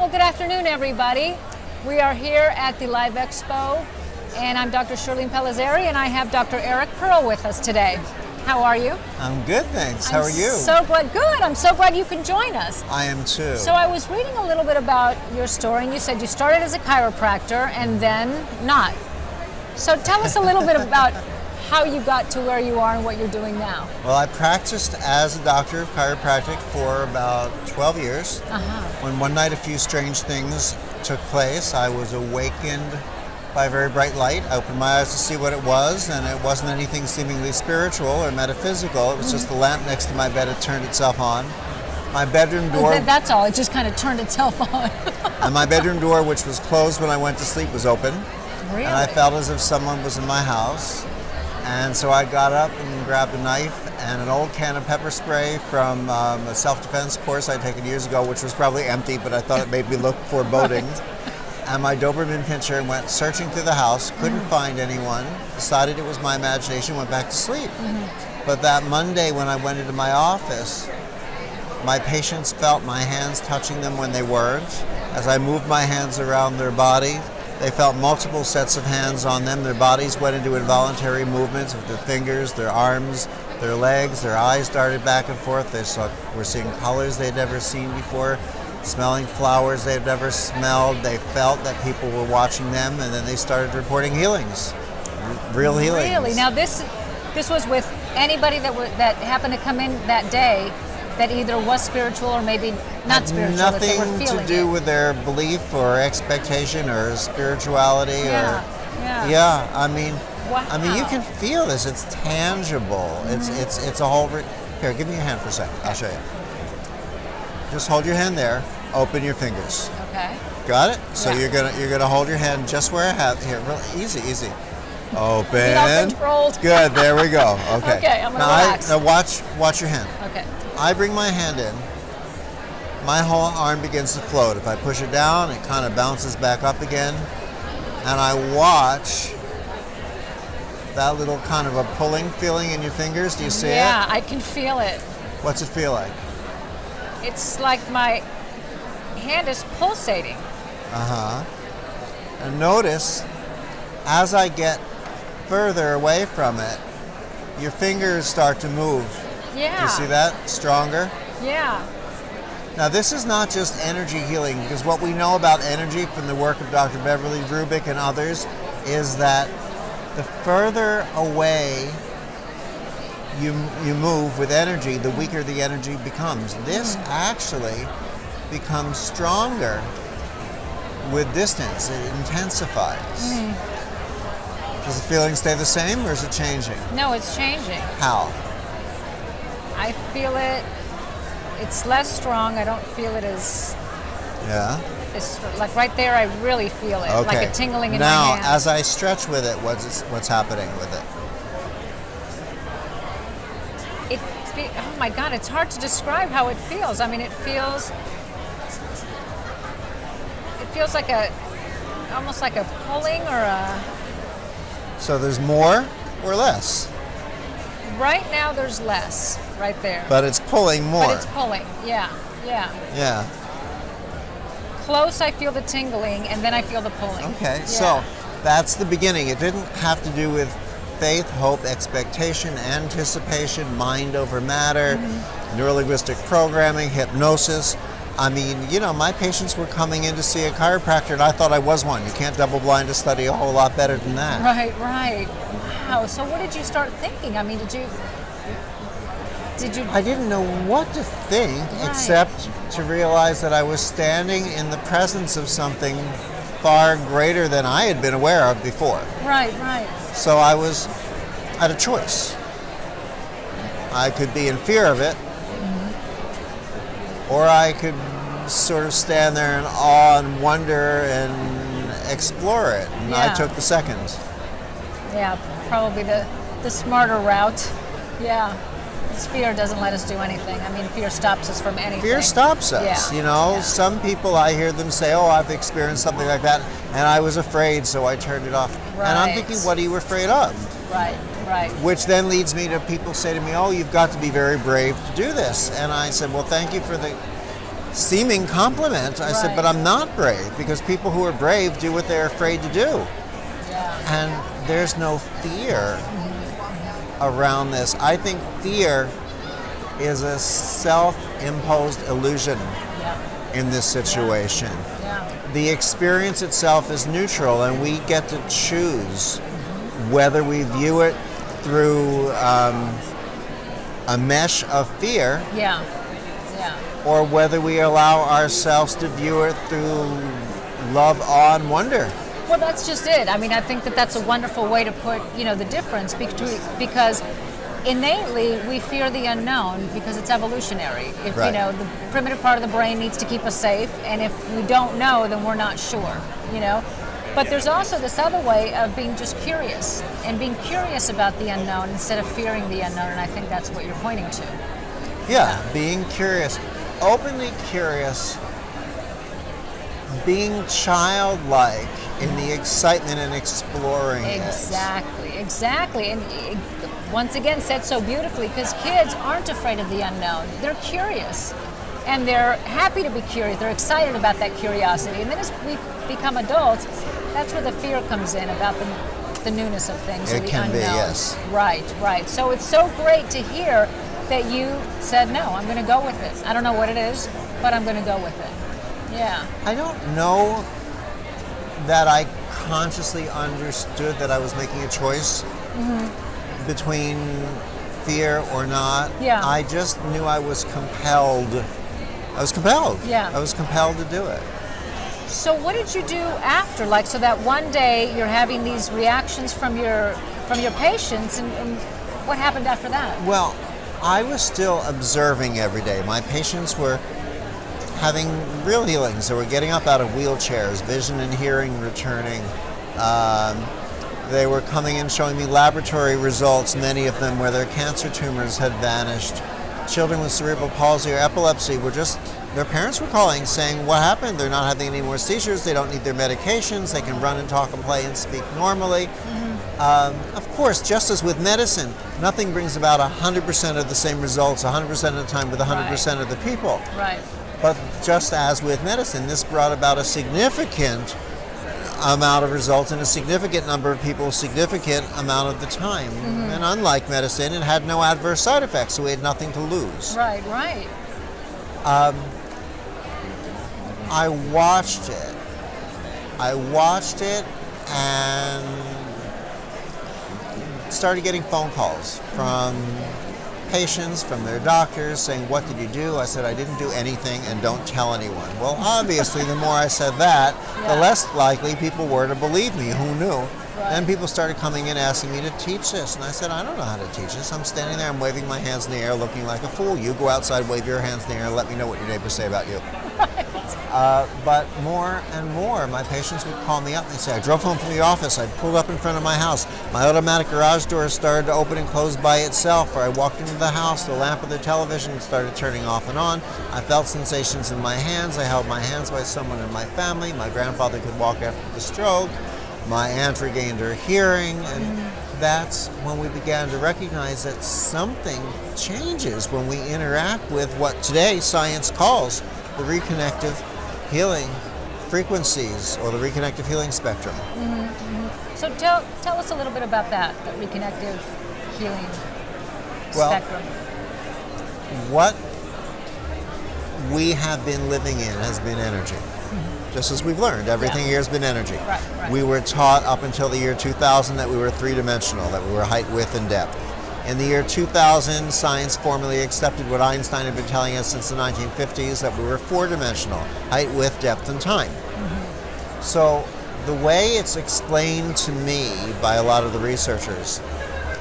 Well, good afternoon, everybody. We are here at the Live Expo, and I'm Dr. Shirley Impellizzeri, and I have Dr. Eric Pearl with us today. How are you? I'm good, thanks. How are you? So glad. Good. I'm so glad you can join us. I am too. So I was reading a little bit about your story, and you said you started as a chiropractor and then not. So tell us a little bit about how you got to where you are and what you're doing now. Well, I practiced as a doctor of chiropractic for about 12 years. When one night a few strange things took place, I was awakened by a very bright light. I opened my eyes to see what it was, and it wasn't anything seemingly spiritual or metaphysical. It was just the lamp next to my bed had turned itself on. My bedroom door... That's all. It just kind of turned itself on. And my bedroom door, which was closed when I went to sleep, was open. Really? And I felt as if someone was in my house. And so I got up and grabbed a knife and an old can of pepper spray from a self-defense course I'd taken years ago, which was probably empty, but I thought it made me look foreboding. And my Doberman pinscher and went searching through the house, couldn't find anyone, decided it was my imagination, went back to sleep. But that Monday when I went into my office, my patients felt my hands touching them when they weren't. As I moved my hands around their body, they felt multiple sets of hands on them. Their bodies went into involuntary movements with their fingers, their arms, their legs. Their eyes darted back and forth. They were seeing colors they'd never seen before, smelling flowers they'd never smelled. They felt that people were watching them, and then they started reporting healings, real healings. Really? Now this was with anybody that happened to come in that day that either was spiritual or maybe not spiritual, that they were feeling nothing to do with their belief or expectation or spirituality Yeah, I mean, wow. I mean, you can feel this. It's tangible. It's a whole. Here, give me your hand for a second. I'll show you. Just hold your hand there. Open your fingers. Okay. Got it? So Yeah. you're gonna hold your hand just where I have here. Real easy. Open. Get all controlled. Good. There we go. Okay. Okay, I'm gonna now relax. now watch your hand. Okay. I bring my hand in. My whole arm begins to float. If I push it down, it kind of bounces back up again. And I watch that little kind of a pulling feeling in your fingers. Do you see it? Yeah, I can feel it. What's it feel like? It's like my hand is pulsating. And notice, as I get further away from it, your fingers start to move. Yeah. You see that? Stronger? Yeah. Now, this is not just energy healing, because what we know about energy from the work of Dr. Beverly Rubik and others is that the further away you move with energy, the weaker the energy becomes. This actually becomes stronger with distance. It intensifies. Does the feeling stay the same, or is it changing? No, it's changing. How? I feel it. It's less strong. I don't feel it as like right there. I really feel it, Okay. like a tingling in now, my hand. as I stretch with it, what's happening with it? Oh my God! It's hard to describe how it feels. I mean, it feels like almost like a pulling or a. So there's more or less? Right now, there's less. Right there. But it's pulling more. But it's pulling. Yeah. Close, I feel the tingling, and then I feel the pulling. Okay, Yeah. so that's the beginning. It didn't have to do with faith, hope, expectation, anticipation, mind over matter, neurolinguistic programming, hypnosis. I mean, my patients were coming in to see a chiropractor, and I thought I was one. You can't double blind to study a whole lot better than that. Right. Wow. So what did you start thinking? I mean, did you? I didn't know what to think except to realize that I was standing in the presence of something far greater than I had been aware of before. Right. So I was at a choice. I could be in fear of it, or I could sort of stand there in awe and wonder and explore it. And I took the second. Yeah, probably the smarter route. Yeah. Fear doesn't let us do anything. I mean, fear stops us from anything. Fear stops us. Yeah. Some people, I hear them say, oh, I've experienced something like that, and I was afraid, so I turned it off. Right. And I'm thinking, what are you afraid of? Right. Which then leads me to people say to me, oh, you've got to be very brave to do this. And I said, well, thank you for the seeming compliment. I said, Right. but I'm not brave, because people who are brave do what they're afraid to do. Yeah. And there's no fear around this. I think fear is a self-imposed illusion Yeah. in this situation. Yeah. The experience itself is neutral, and we get to choose whether we view it through a mesh of fear, Yeah. Yeah. or whether we allow ourselves to view it through love, awe, and wonder. Well, that's just it. I mean, I think that that's a wonderful way to put, the difference between, because innately we fear the unknown because it's evolutionary. If, Right. the primitive part of the brain needs to keep us safe, and if we don't know, then we're not sure, But there's also this other way of being just curious and being curious about the unknown instead of fearing the unknown, and I think that's what you're pointing to. Yeah, being curious, openly curious, being childlike in the excitement and exploring Exactly. And once again, said so beautifully, because kids aren't afraid of the unknown. They're curious. And they're happy to be curious. They're excited about that curiosity. And then as we become adults, that's where the fear comes in about the newness of things, or It the can unknown. be, yes. Right. So it's so great to hear that you said, no, I'm going to go with it. I don't know what it is, but I'm going to go with it. Yeah. I don't know that I consciously understood that I was making a choice between fear or not. Yeah. I just knew I was compelled. Yeah. I was compelled to do it. So what did you do after? So that one day you're having these reactions from your patients, and what happened after that? Well, I was still observing every day. My patients were having real healings. They were getting up out of wheelchairs, vision and hearing returning. They were coming in showing me laboratory results, many of them where their cancer tumors had vanished. Children with cerebral palsy or epilepsy were their parents were calling saying, what happened? They're not having any more seizures, they don't need their medications, they can run and talk and play and speak normally. Of course, just as with medicine, nothing brings about 100% of the same results 100% of the time with 100% of the people. Right. But just as with medicine, this brought about a significant amount of results in a significant number of people, a significant amount of the time. And unlike medicine, it had no adverse side effects, so we had nothing to lose. Right. I watched it and started getting phone calls from patients, from their doctors, saying, what did you do? I said, I didn't do anything, and don't tell anyone. Well, obviously, the more I said that, the less likely people were to believe me. Who knew? Then people started coming in asking me to teach this, and I said, I don't know how to teach this. I'm standing there, I'm waving my hands in the air, looking like a fool. You go outside, wave your hands in the air, and let me know what your neighbors say about you. But more and more, my patients would call me up and they'd say, I drove home from the office, I pulled up in front of my house, my automatic garage door started to open and close by itself, or I walked into the house, the lamp of the television started turning off and on, I felt sensations in my hands, I held my hands by someone in my family, my grandfather could walk after the stroke, my aunt regained her hearing, and that's when we began to recognize that something changes when we interact with what today science calls the reconnective healing frequencies, or the reconnective healing spectrum. So tell us a little bit about that reconnective healing spectrum. What we have been living in has been energy. Just as we've learned, everything here has been energy. Right. We were taught up until the year 2000 that we were three-dimensional, that we were height, width, and depth. In the year 2000, science formally accepted what Einstein had been telling us since the 1950s, that we were four-dimensional, height, width, depth, and time. So the way it's explained to me by a lot of the researchers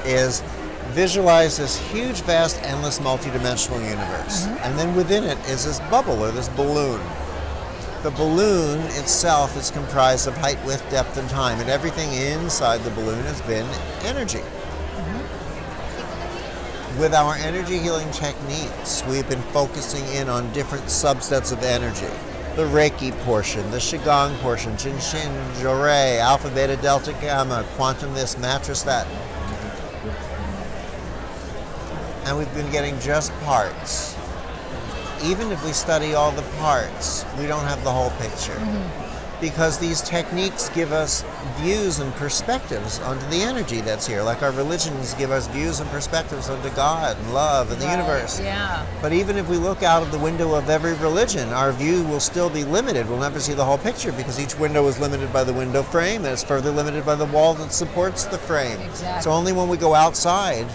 is visualize this huge, vast, endless, multi-dimensional universe. And then within it is this bubble, or this balloon. The balloon itself is comprised of height, width, depth, and time, and everything inside the balloon has been energy. With our energy healing techniques, we've been focusing in on different subsets of energy. The Reiki portion, the Qigong portion, Jin Shin, Jorei, Alpha, Beta, Delta, Gamma, Quantum this, Mattress that. And we've been getting just parts. even if we study all the parts, we don't have the whole picture. Because these techniques give us views and perspectives onto the energy that's here. Like our religions give us views and perspectives onto God and love and the universe. Yeah. But even if we look out of the window of every religion, our view will still be limited. We'll never see the whole picture because each window is limited by the window frame and it's further limited by the wall that supports the frame. Exactly. So only when we go outside,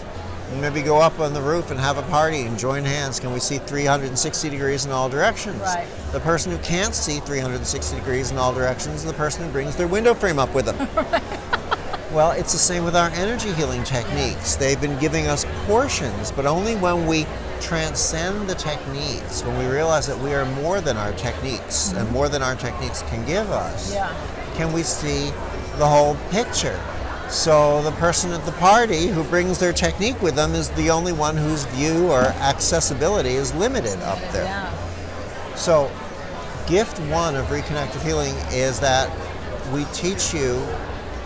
maybe go up on the roof and have a party and join hands, can we see 360 degrees in all directions. Right. The person who can't see 360 degrees in all directions is the person who brings their window frame up with them. Well, it's the same with our energy healing techniques. They've been giving us portions, but only when we transcend the techniques, when we realize that we are more than our techniques and more than our techniques can give us, can we see the whole picture. So the person at the party who brings their technique with them is the only one whose view or accessibility is limited up there. Yeah. So gift one of Reconnective Healing is that we teach you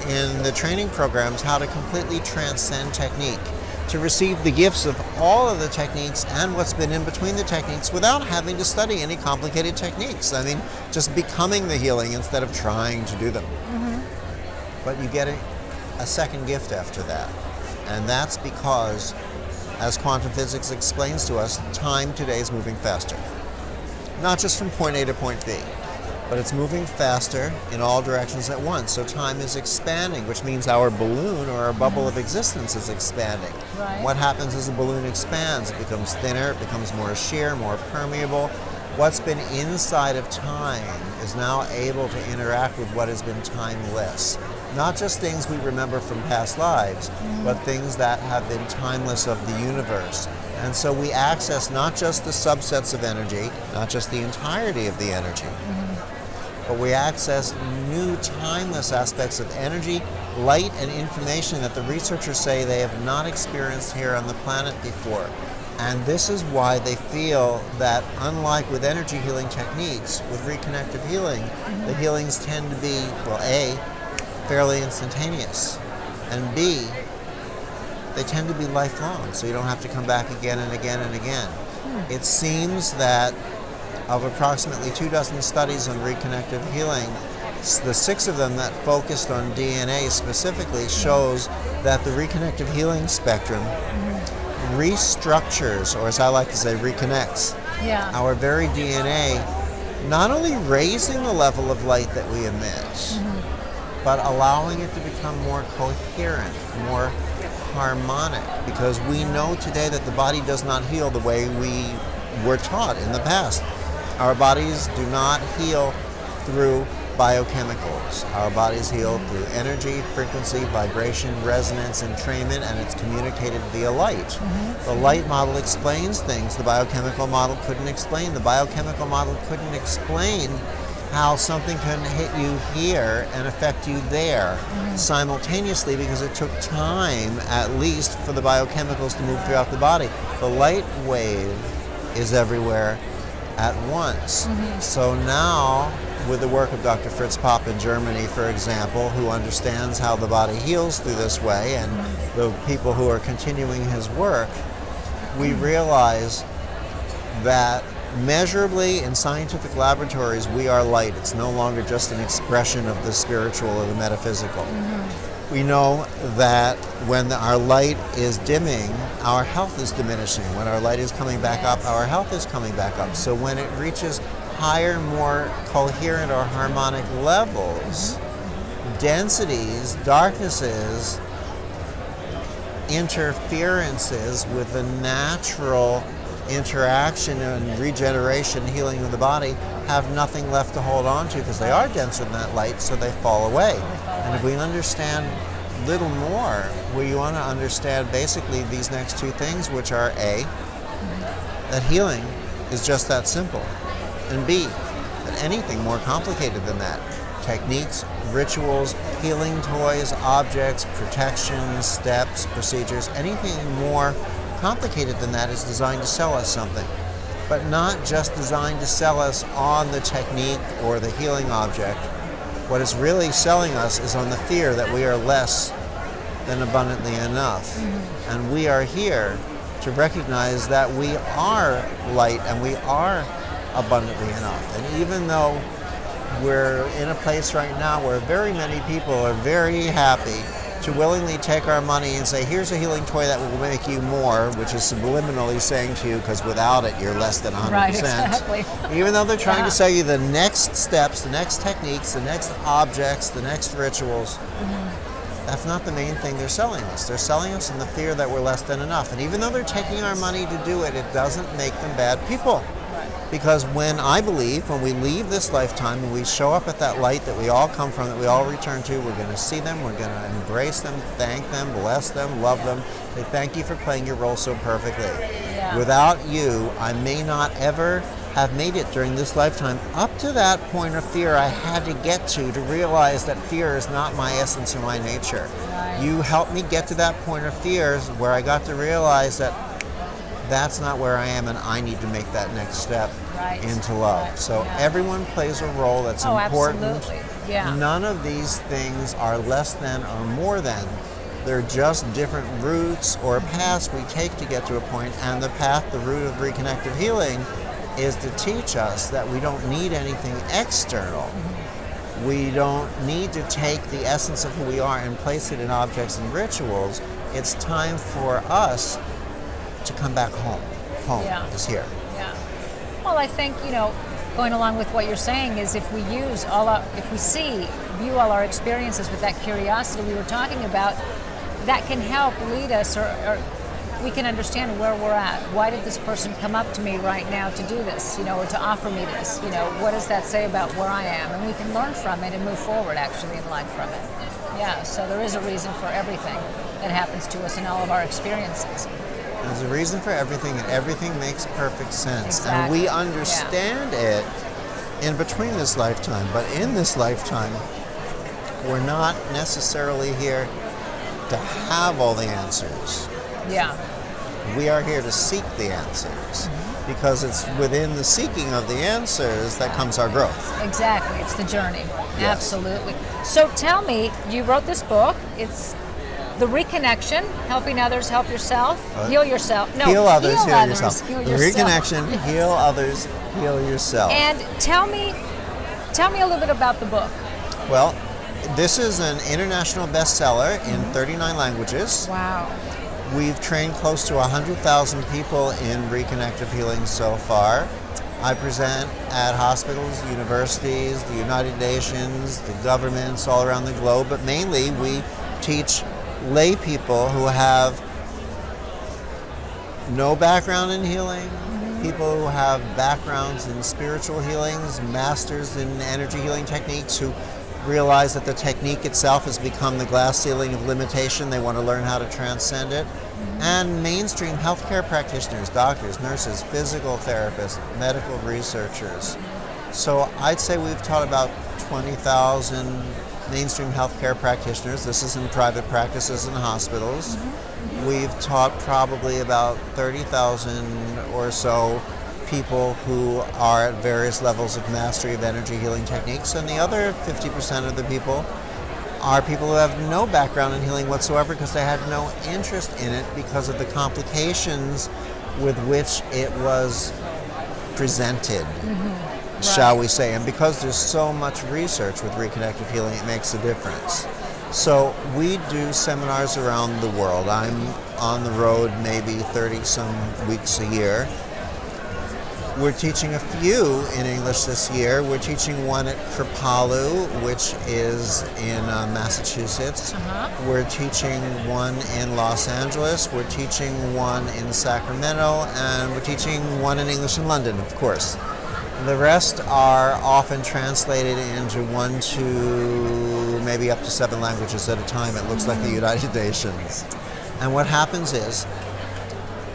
in the training programs how to completely transcend technique, to receive the gifts of all of the techniques and what's been in between the techniques without having to study any complicated techniques. I mean, just becoming the healing instead of trying to do them. But you get a second gift after that. And that's because, as quantum physics explains to us, time today is moving faster. Not just from point A to point B, but it's moving faster in all directions at once. So time is expanding, which means our balloon or our bubble of existence is expanding. Right. What happens as the balloon expands? It becomes thinner, it becomes more sheer, more permeable. What's been inside of time is now able to interact with what has been timeless. Not just things we remember from past lives, but things that have been timeless of the universe. And so we access not just the subsets of energy, not just the entirety of the energy, but we access new timeless aspects of energy, light, and information that the researchers say they have not experienced here on the planet before. And this is why they feel that, unlike with energy healing techniques, with reconnective healing, the healings tend to be, well, A, fairly instantaneous, and B, they tend to be lifelong, so you don't have to come back again and again and again. It seems that of approximately 24 studies on reconnective healing, the 6 of them that focused on DNA specifically shows that the reconnective healing spectrum restructures, or as I like to say, reconnects our very DNA, not only raising the level of light that we emit, but allowing it to become more coherent, more harmonic, because we know today that the body does not heal the way we were taught in the past. Our bodies do not heal through biochemicals. Our bodies heal through energy, frequency, vibration, resonance, entrainment, and it's communicated via light. The light model explains things the biochemical model couldn't explain. The biochemical model couldn't explain how something can hit you here and affect you there simultaneously, because it took time at least for the biochemicals to move throughout the body. The light wave is everywhere at once. So now, with the work of Dr. Fritz Popp in Germany, for example, who understands how the body heals through this way, and the people who are continuing his work, we realize that measurably in scientific laboratories we are light. It's no longer just an expression of the spiritual or the metaphysical. We know that when our light is dimming, our health is diminishing. When our light is coming back up, our health is coming back up. So when it reaches higher, more coherent or harmonic levels, densities, darknesses, interferences with the natural interaction and regeneration, healing of the body, have nothing left to hold on to because they are denser than that light, so they fall away. And if we understand a little more, we want to understand basically these next 2 things, which are A, that healing is just that simple, and B, that anything more complicated than that, techniques, rituals, healing toys, objects, protections, steps, procedures, anything more complicated than that is designed to sell us something, but not just designed to sell us on the technique or the healing object. What it's really selling us is on the fear that we are less than abundantly enough. And we are here to recognize that we are light and we are abundantly enough. And even though we're in a place right now where very many people are very happy to willingly take our money and say, here's a healing toy that will make you more, which is subliminally saying to you, because without it, you're less than 100%. Right, exactly. Even though they're trying to sell you the next steps, the next techniques, the next objects, the next rituals, that's not the main thing they're selling us. They're selling us in the fear that we're less than enough. And even though they're taking our money to do it, it doesn't make them bad people. Because when we leave this lifetime and we show up at that light that we all come from, that we all return to, we're going to see them, we're going to embrace them, thank them, bless them, love them. Say, thank you for playing your role so perfectly. Yeah. Without you, I may not ever have made it during this lifetime up to that point of fear I had to get to realize that fear is not my essence or my nature. Right. You helped me get to that point of fear where I got to realize that that's not where I am, and I need to make that next step into love. Right. So everyone plays a role that's important. Absolutely. Yeah. None of these things are less than or more than. They're just different routes or paths we take to get to a point, and the path, the route of reconnective healing, is to teach us that we don't need anything external. We don't need to take the essence of who we are and place it in objects and rituals. It's time for us to come back home. Home is here. Yeah. Well, I think, going along with what you're saying is if we view all our experiences with that curiosity we were talking about, that can help lead us, or we can understand where we're at. Why did this person come up to me right now to do this, or to offer me this? What does that say about where I am? And we can learn from it and move forward actually in life from it. Yeah, so there is a reason for everything that happens to us in all of our experiences. There's a reason for everything, and everything makes perfect sense. Exactly. And we understand it in between this lifetime. But in this lifetime, we're not necessarily here to have all the answers. Yeah. We are here to seek the answers, because it's within the seeking of the answers that comes our growth. Exactly. It's the journey. Yes. Absolutely. So tell me, you wrote this book. It's The Reconnection, Helping Others, Help Yourself, Heal Yourself. No, heal others, heal others, yourself. Heal The yourself. Reconnection, heal others, heal yourself. And tell me a little bit about the book. Well, this is an international bestseller in 39 languages. Wow. We've trained close to 100,000 people in reconnective healing so far. I present at hospitals, universities, the United Nations, the governments all around the globe, but mainly we teach lay people who have no background in healing, people who have backgrounds in spiritual healings, masters in energy healing techniques who realize that the technique itself has become the glass ceiling of limitation. They want to learn how to transcend it. And mainstream healthcare practitioners, doctors, nurses, physical therapists, medical researchers. So I'd say we've taught about 20,000 mainstream healthcare practitioners. This is in private practices and hospitals. We've taught probably about 30,000 or so people who are at various levels of mastery of energy healing techniques, and the other 50% of the people are people who have no background in healing whatsoever because they had no interest in it because of the complications with which it was presented, shall we say. And because there's so much research with reconnective healing, it makes a difference. So we do seminars around the world. I'm on the road maybe 30 some weeks a year. We're teaching a few in English this year. We're teaching one at Kripalu, which is in Massachusetts. We're teaching one in Los Angeles. We're teaching one in Sacramento. And we're teaching one in English in London, of course. The rest are often translated into 1 to maybe up to 7 languages at a time. It looks like the United Nations. And what happens is,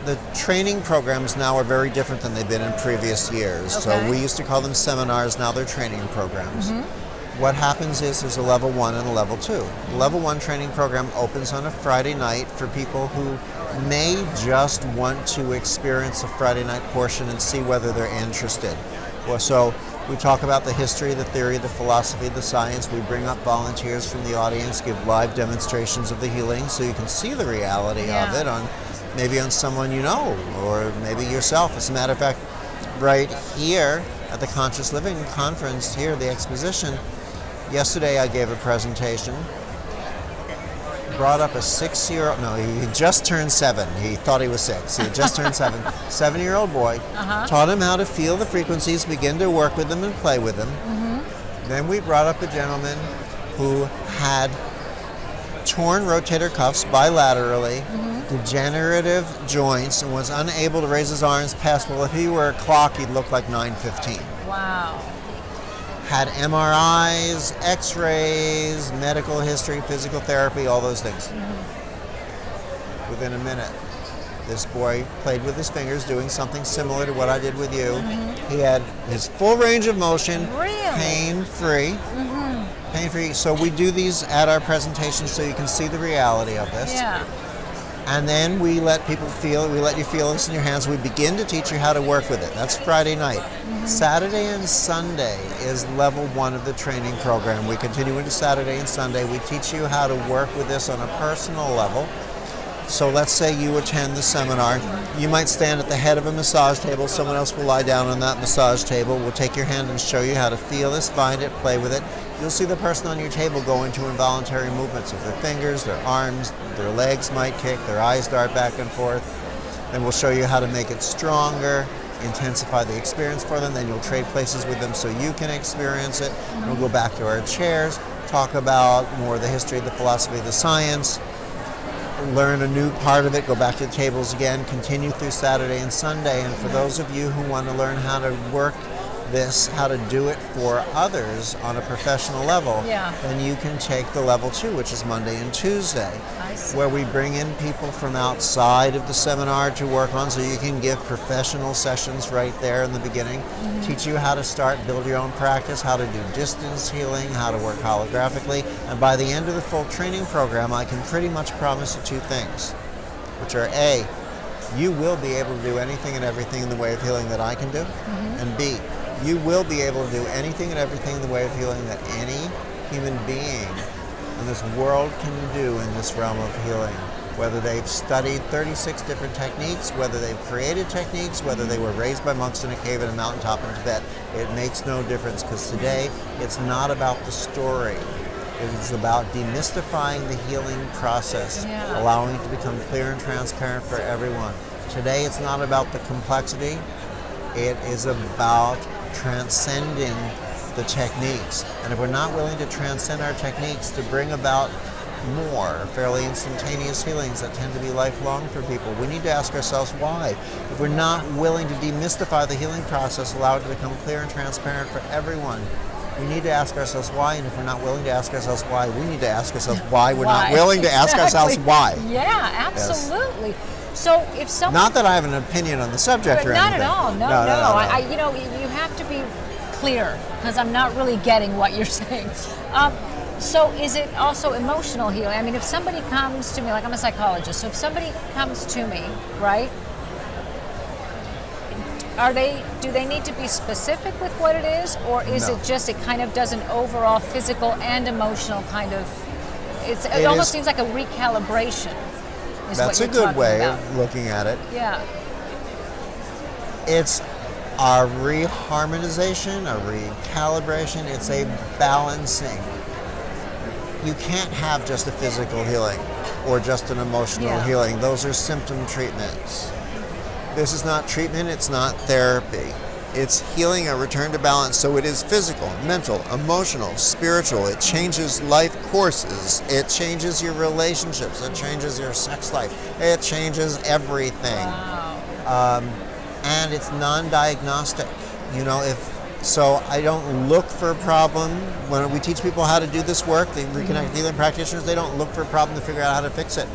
the training programs now are very different than they've been in previous years. Okay. So we used to call them seminars, now they're training programs. What happens is there's a level 1 and a level 2. The level 1 training program opens on a Friday night for people who may just want to experience a Friday night portion and see whether they're interested. Well, so We talk about the history, the theory, the philosophy, the science. We bring up volunteers from the audience, give live demonstrations of the healing so you can see the reality of it maybe on someone you know, or maybe yourself. As a matter of fact, right here at the Conscious Living Conference here, the exposition, yesterday I gave a presentation, brought up a 6-year-old, no, he just turned 7. He thought he was 6. He had just turned 7. 7-year-old boy, taught him how to feel the frequencies, begin to work with them and play with them. Then we brought up a gentleman who had torn rotator cuffs bilaterally, degenerative joints, and was unable to raise his arms past, well, if he were a clock, he'd look like 9:15. Wow. Had MRIs, x-rays, medical history, physical therapy, all those things. Within a minute, this boy played with his fingers, doing something similar to what I did with you. He had his full range of motion, pain-free. Pain-free. So we do these at our presentations so you can see the reality of this. Yeah. And then we let people feel it. We let you feel this in your hands. We begin to teach you how to work with it. That's Friday night. Saturday and Sunday is level 1 of the training program. We continue into Saturday and Sunday. We teach you how to work with this on a personal level. So let's say you attend the seminar. You might stand at the head of a massage table. Someone else will lie down on that massage table. We'll take your hand and show you how to feel this, find it, play with it. You'll see the person on your table go into involuntary movements of their fingers, their arms, their legs might kick, their eyes dart back and forth. Then we'll show you how to make it stronger, intensify the experience for them. Then you'll trade places with them so you can experience it. We'll go back to our chairs, talk about more of the history, the philosophy, the science, learn a new part of it, go back to the tables again, continue through Saturday and Sunday. And for those of you who want to learn how to work this, how to do it for others on a professional level, then you can take the level 2, which is Monday and Tuesday, where we bring in people from outside of the seminar to work on, so you can give professional sessions right there in the beginning, teach you how to start, build your own practice, how to do distance healing, how to work holographically. And by the end of the full training program, I can pretty much promise you 2 things, which are A, you will be able to do anything and everything in the way of healing that I can do, and B, you will be able to do anything and everything in the way of healing that any human being in this world can do in this realm of healing. Whether they've studied 36 different techniques, whether they've created techniques, whether they were raised by monks in a cave at a mountaintop in Tibet, it makes no difference, because today it's not about the story. It's about demystifying the healing process, allowing it to become clear and transparent for everyone. Today it's not about the complexity, it is about transcending the techniques. And if we're not willing to transcend our techniques to bring about more fairly instantaneous healings that tend to be lifelong for people, we need to ask ourselves why. If we're not willing to demystify the healing process, allow it to become clear and transparent for everyone, we need to ask ourselves why. And if we're not willing to ask ourselves why, we need to ask ourselves why we're not willing to ask ourselves why. Yeah, absolutely. So if someone... Not that I have an opinion on the subject or anything. Not at all. No. I, you know, you have to be clear, because I'm not really getting what you're saying. So is it also emotional healing? I mean, if somebody comes to me, like I'm a psychologist, so if somebody comes to me, right, do they need to be specific with what it is, or is it just it kind of does an overall physical and emotional kind of, it almost seems like a recalibration. That's a good way of looking at it. Yeah. It's a reharmonization, a recalibration, it's a balancing. You can't have just a physical healing or just an emotional healing. Those are symptom treatments. This is not treatment, it's not therapy. It's healing, a return to balance. So it is physical, mental, emotional, spiritual. It changes life courses. It changes your relationships. It changes your sex life. It changes everything. Wow. And it's non-diagnostic. You know, so I don't look for a problem. When we teach people how to do this work, the Reconnect Healing practitioners, they don't look for a problem to figure out how to fix it.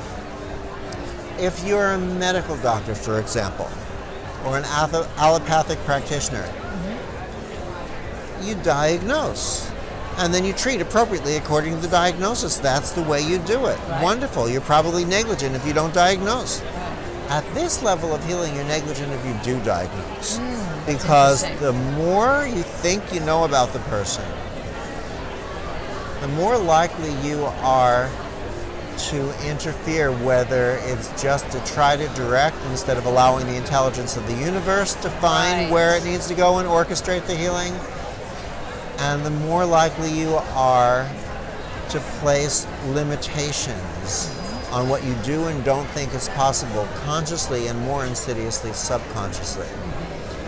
If you're a medical doctor, for example, or an allopathic practitioner, you diagnose, and then you treat appropriately according to the diagnosis. That's the way you do it. Right. Wonderful. You're probably negligent if you don't diagnose. At this level of healing, you're negligent if you do diagnose. Because the more you think you know about the person, the more likely you are to interfere, whether it's just to try to direct instead of allowing the intelligence of the universe to find where it needs to go and orchestrate the healing. And the more likely you are to place limitations on what you do and don't think is possible consciously and more insidiously subconsciously.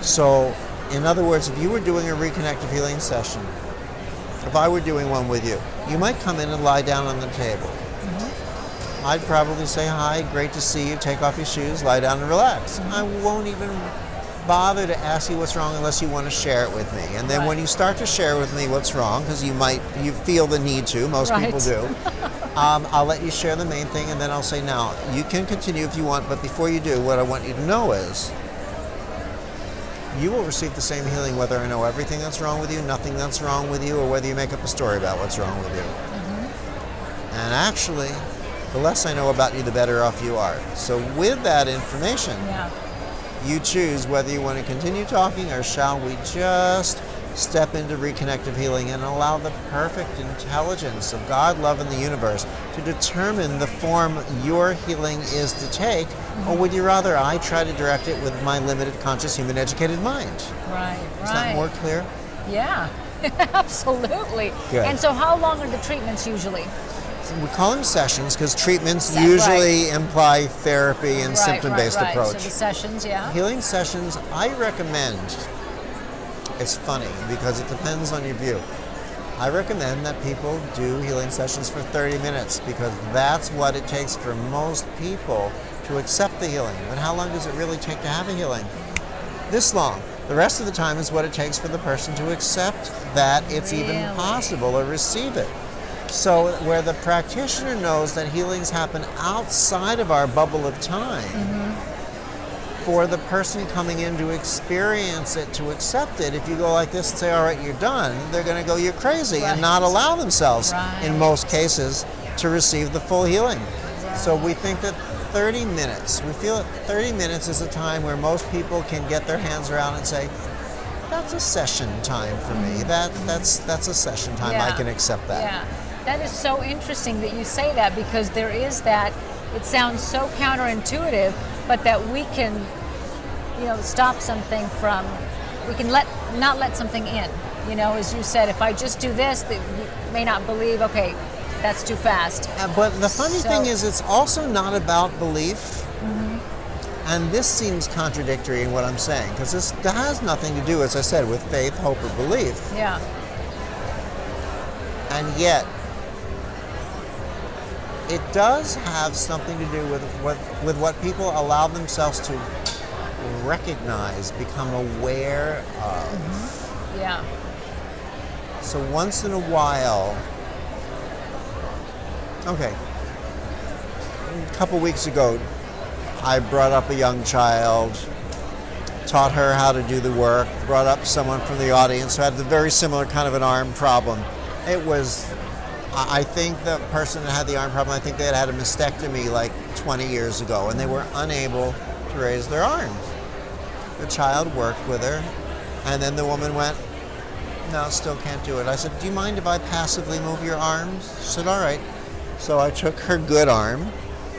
So, in other words, if you were doing a reconnective healing session, if I were doing one with you, you might come in and lie down on the table. I'd probably say, hi, great to see you, take off your shoes, lie down and relax. I won't even bother to ask you what's wrong unless you want to share it with me. And then when you start to share with me what's wrong, because you feel the need to, most people do, I'll let you share the main thing, and then I'll say, now, you can continue if you want, but before you do, what I want you to know is you will receive the same healing whether I know everything that's wrong with you, nothing that's wrong with you, or whether you make up a story about what's wrong with you. And actually, the less I know about you, the better off you are. So with that information, you choose whether you want to continue talking or shall we just step into reconnective healing and allow the perfect intelligence of God, love, and the universe to determine the form your healing is to take, or would you rather I try to direct it with my limited, conscious, human, educated mind? Is that more clear? Yeah, absolutely. Good. And so how long are the treatments usually? We call them sessions because treatments usually imply therapy and symptom-based approach. So the sessions, Healing sessions, I recommend. It's funny because it depends on your view. I recommend that people do healing sessions for 30 minutes because that's what it takes for most people to accept the healing. But how long does it really take to have a healing? This long. The rest of the time is what it takes for the person to accept that it's even possible or receive it. So where the practitioner knows that healings happen outside of our bubble of time, for the person coming in to experience it, to accept it, if you go like this and say, all right, you're done, they're going to go, you're crazy, and not allow themselves, in most cases, to receive the full healing. So we think that 30 minutes, we feel that 30 minutes is a time where most people can get their hands around and say, that's a session time for me. That's a session time. I can accept that. Yeah, that is so interesting that you say that because there is that. It sounds so counterintuitive, but that we can, stop something from. We can not let something in. As you said, if I just do this, they may not believe. Okay, that's too fast. But the funny thing is, it's also not about belief. And this seems contradictory in what I'm saying, because this has nothing to do, as I said, with faith, hope, or belief. Yeah. And yet, it does have something to do with what people allow themselves to recognize, become aware of. Yeah. So once in a while, a couple weeks ago, I brought up a young child, taught her how to do the work, brought up someone from the audience who had a very similar kind of an arm problem. I think the person that had the arm problem, I think they had had a mastectomy like 20 years ago, and they were unable to raise their arms. The child worked with her, and then the woman went, no, still can't do it. I said, do you mind if I passively move your arms? She said, all right. So I took her good arm,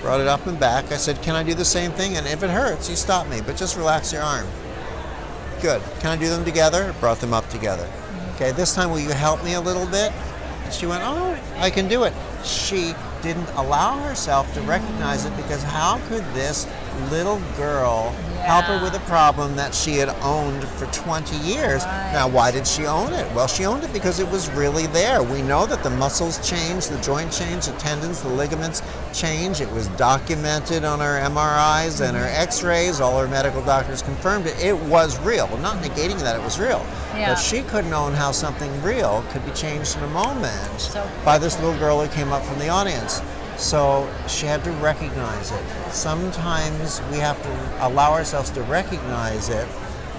brought it up and back. I said, can I do the same thing? And if it hurts, you stop me, but just relax your arm. Good. Can I do them together? Brought them up together. Okay, this time will you help me a little bit? And she went, oh, I can do it. She didn't allow herself to recognize it because how could this little girl help her with a problem that she had owned for 20 years? Now, why did she own it? Well, she owned it because it was really there. We know that the muscles change, the joint change, the tendons, the ligaments change. It was documented on her MRIs and her x-rays. All her medical doctors confirmed it. It was real. Well, not negating that it was real. But she couldn't own how something real could be changed in a moment by this little girl who came up from the audience. So she had to recognize it. Sometimes we have to allow ourselves to recognize it.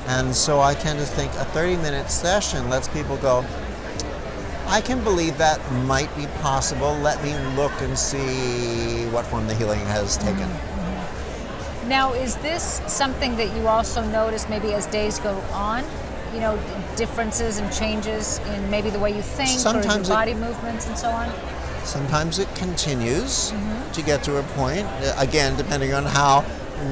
And so I tend to think a 30-minute session lets people go, I can believe that might be possible. Let me look and see what form the healing has taken. Now, is this something that you also notice maybe as days go on? You know, differences and changes in maybe the way you think or your body movements and so on? Sometimes it continues to get to a point, again, depending on how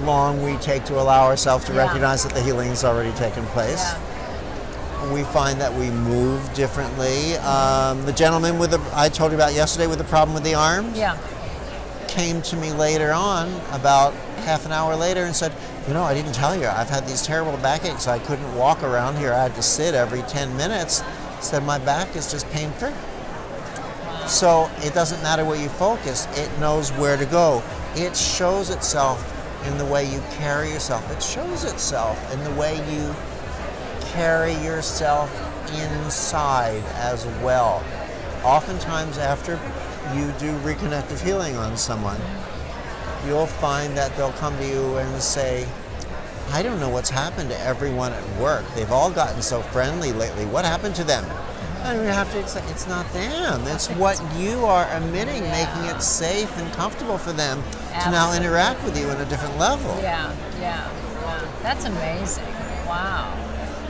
long we take to allow ourselves to recognize that the healing has already taken place. Yeah. We find that we move differently. The gentleman I told you about yesterday with the problem with the arms came to me later on, about half an hour later, and said, you know, I didn't tell you, I've had these terrible backaches. I couldn't walk around here. I had to sit every 10 minutes. Said my back is just pain-free. So it doesn't matter where you focus, it knows where to go. It shows itself in the way you carry yourself. It shows itself in the way you carry yourself inside as well. Oftentimes after you do reconnective healing on someone, you'll find that they'll come to you and say, I don't know what's happened to everyone at work. They've all gotten so friendly lately. What happened to them? And we have to accept it's not them. It's what you are emitting, making it safe and comfortable for them to now interact with you on a different level. Yeah. That's amazing. Wow.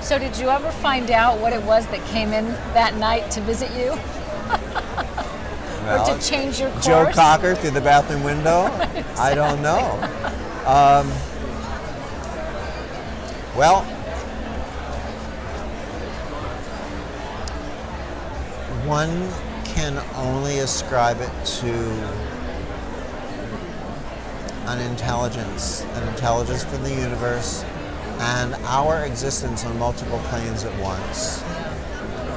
So did you ever find out what it was that came in that night to visit you? Or to change your course? Joe Cocker through the bathroom window? Exactly. I don't know. Well, one can only ascribe it to an intelligence from the universe and our existence on multiple planes at once.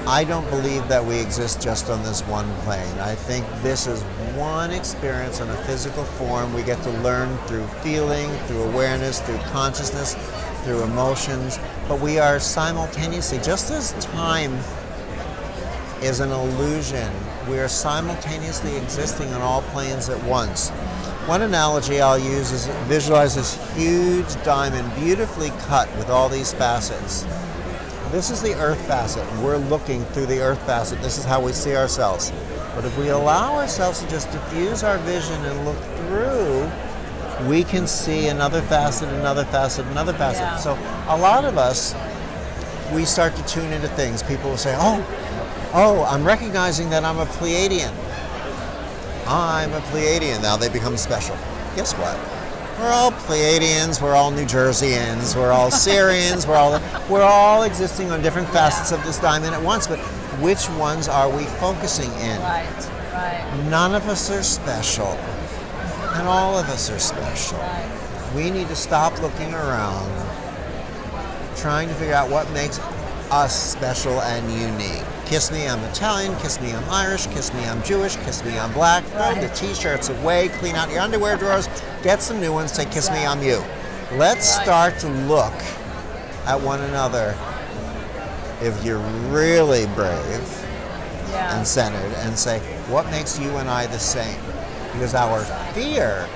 I don't believe that we exist just on this one plane. I think this is one experience in a physical form. We get to learn through feeling, through awareness, through consciousness, through emotions, but we are simultaneously, just as time is an illusion, we are simultaneously existing on all planes at once. One analogy I'll use is visualize this huge diamond, beautifully cut with all these facets. This is the earth facet. We're looking through the earth facet. This is how we see ourselves. But if we allow ourselves to just diffuse our vision and look through, we can see another facet, another facet, another facet. Yeah. So a lot of us, we start to tune into things. People will say, oh, I'm recognizing that I'm a Pleiadian. I'm a Pleiadian. Now they become special. Guess what? We're all Pleiadians, we're all New Jerseyans, we're all Syrians, we're all existing on different facets of this diamond at once, but which ones are we focusing in? Right. None of us are special, and all of us are special. Right. We need to stop looking around, trying to figure out what makes us special and unique. Kiss me, I'm Italian. Kiss me, I'm Irish. Kiss me, I'm Jewish. Kiss me, I'm black. Throw the t-shirts away. Clean out your underwear drawers. Get some new ones. Say, kiss me, I'm you. Let's start to look at one another, if you're really brave and centered, and say, what makes you and I the same? Because our fear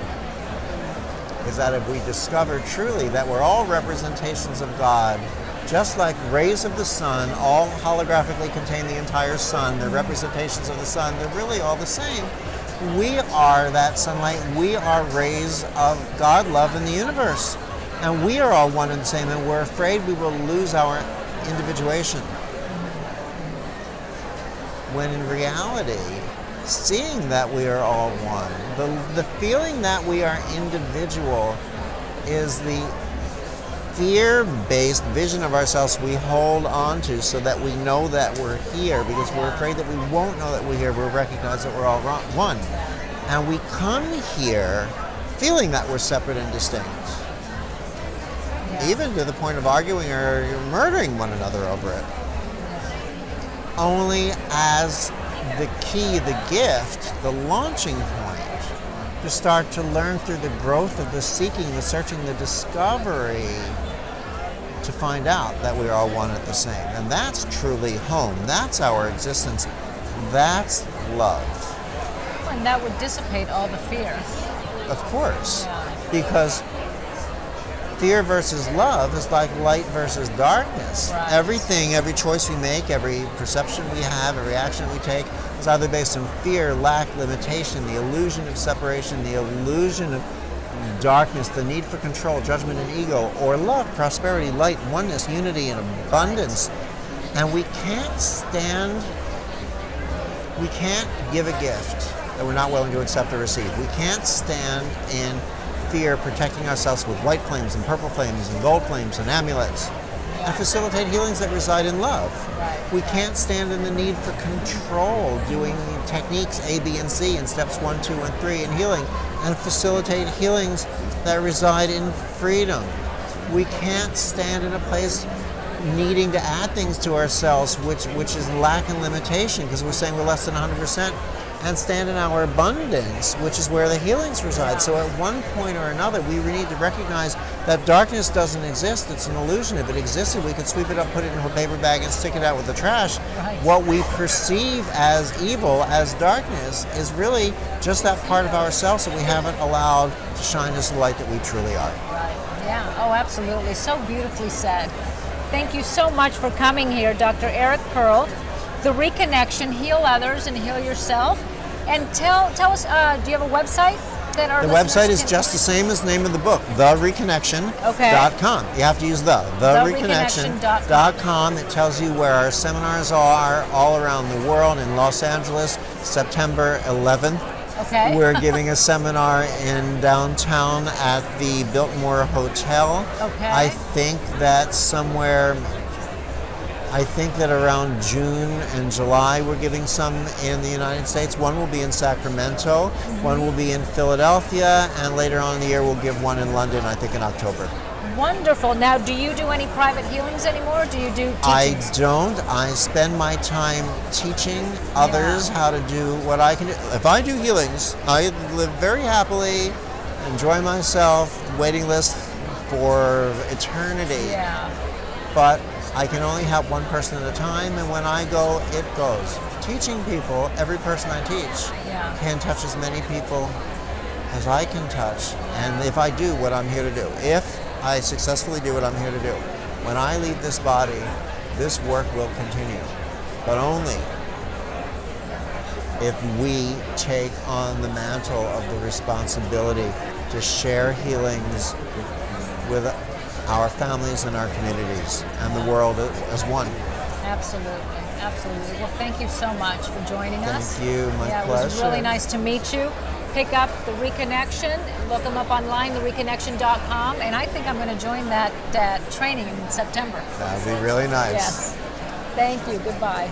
is that if we discover truly that we're all representations of God, just like rays of the sun all holographically contain the entire sun, they're representations of the sun, they're really all the same. We are that sunlight, we are rays of God love in the universe. And we are all one and the same, and we're afraid we will lose our individuation. When in reality, seeing that we are all one, the feeling that we are individual is the fear-based vision of ourselves we hold on to so that we know that we're here, because we're afraid that we won't know that we're here. We'll recognize that we're all one. And we come here feeling that we're separate and distinct, even to the point of arguing or murdering one another over it. Only as the key, the gift, the launching point to start to learn through the growth of the seeking, the searching, the discovery, to find out that we are all one at the same. And that's truly home. That's our existence. That's love. And that would dissipate all the fear. Of course. Because fear versus love is like light versus darkness. Right. Everything, every choice we make, every perception we have, every action we take is either based on fear, lack, limitation, the illusion of separation, the illusion of darkness, the need for control, judgment and ego, or love, prosperity, light, oneness, unity, and abundance. And we can't give a gift that we're not willing to accept or receive. We can't stand in fear, protecting ourselves with white flames and purple flames and gold flames and amulets, and facilitate healings that reside in love. We can't stand in the need for control, doing techniques A, B, and C in steps 1, 2, and 3 in healing, and facilitate healings that reside in freedom. We can't stand in a place needing to add things to ourselves, which is lack and limitation, because we're saying we're less than 100%, and stand in our abundance, which is where the healings reside. So at one point or another, we need to recognize that darkness doesn't exist. It's an illusion. If it existed, we could sweep it up, put it in a paper bag, and stick it out with the trash. Right. What we perceive as evil, as darkness, is really just that part of ourselves that we haven't allowed to shine as the light that we truly are. Right. Yeah. Oh, absolutely. So beautifully said. Thank you so much for coming here, Dr. Eric Pearl. The Reconnection, Heal Others and Heal Yourself. And tell us, do you have a website that our The listeners website is can- just the same as the name of the book, thereconnection.com. You have to use thereconnection.com. It tells you where our seminars are all around the world. In Los Angeles, September 11th. Okay. We're giving a seminar in downtown at the Biltmore Hotel. Okay. I think that around June and July we're giving some in the United States. One will be in Sacramento, one will be in Philadelphia, and later on in the year we'll give one in London, I think in October. Wonderful. Now, do you do any private healings anymore? Do you do teachings? I don't. I spend my time teaching others how to do what I can do. If I do healings, I live very happily, enjoy myself, waiting list for eternity. Yeah. But I can only help one person at a time, and when I go, it goes. Teaching people, every person I teach can touch as many people as I can touch. And if I do what I'm here to do, if I successfully do what I'm here to do, when I leave this body, this work will continue. But only if we take on the mantle of the responsibility to share healings with our families and our communities and the world as one. Absolutely, absolutely. Well, thank you so much for joining us. Thank you, my pleasure. It was really nice to meet you. Pick up The Reconnection, look them up online, thereconnection.com, and I think I'm going to join that training in September. That would be really nice. Yes. Thank you. Goodbye.